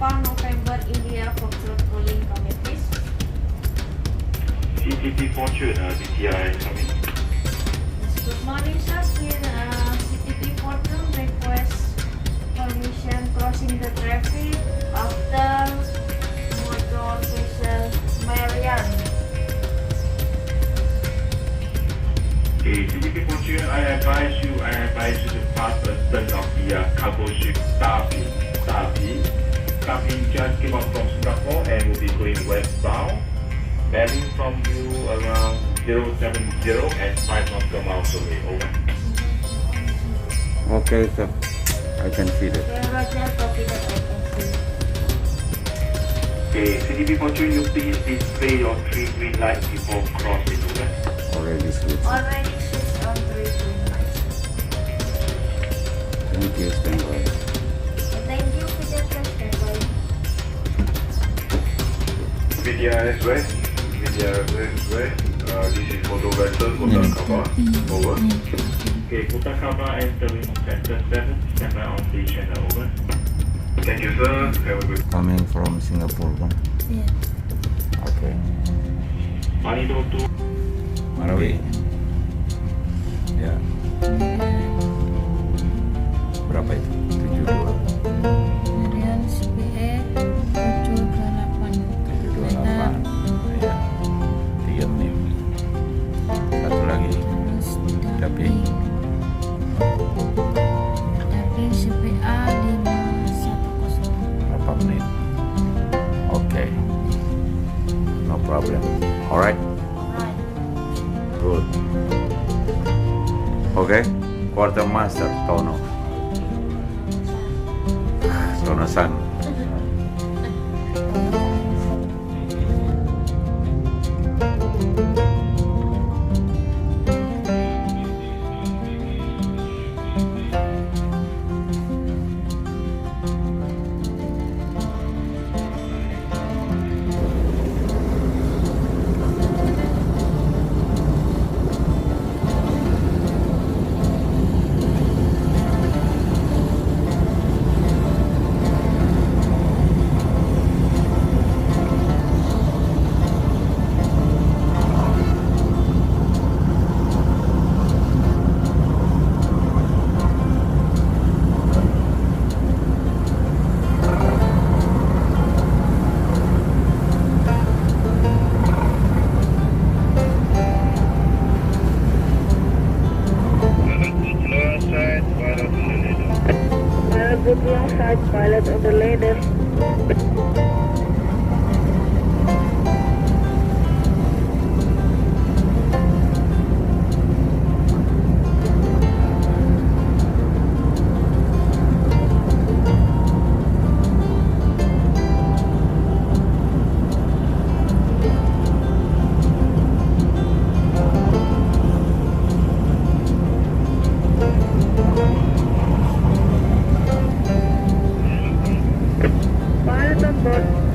Kapal, November, India for patrolling. Come please. CTP Fortune, DTI coming. Yes, good morning, sir. Here, CTP Fortune request permission crossing the traffic after motor vessel Marian. Okay, CTP Fortune, I advise you to pass the stern of the cargo ship Darby. Darby just came out from Singapore and will be going westbound. Bearing from you around 070 and 5 nautical miles away. Over. Okay, sir. I can see that. Okay, Roger, copy that I can see. Okay, CTP Fortune, you please display your 3 green lights before crossing. Over. Already switched. Already switched on 3 green lights. Thank you, stand by. Thank you, Peter, stand by. VDRS West. VDRS West. This is motor vessel, Kapal. Over. Okay, Kapal entering Center 7. Stand by on station. Over. Thank you, sir. Have a good. Coming from Singapore, kan? Yeah. Okay. Manido 2. Marawi. Ya. Berapa itu? 72. Marian CPE 728. 728. Ya. 3 menit. Satu lagi. Tapi CPA 510. berapa menit? Okay. No problem. Alright. Alright. Good. Okay. Quartermaster Tono. Tono-san. Good long side pilot on the ladder. Pilot on board.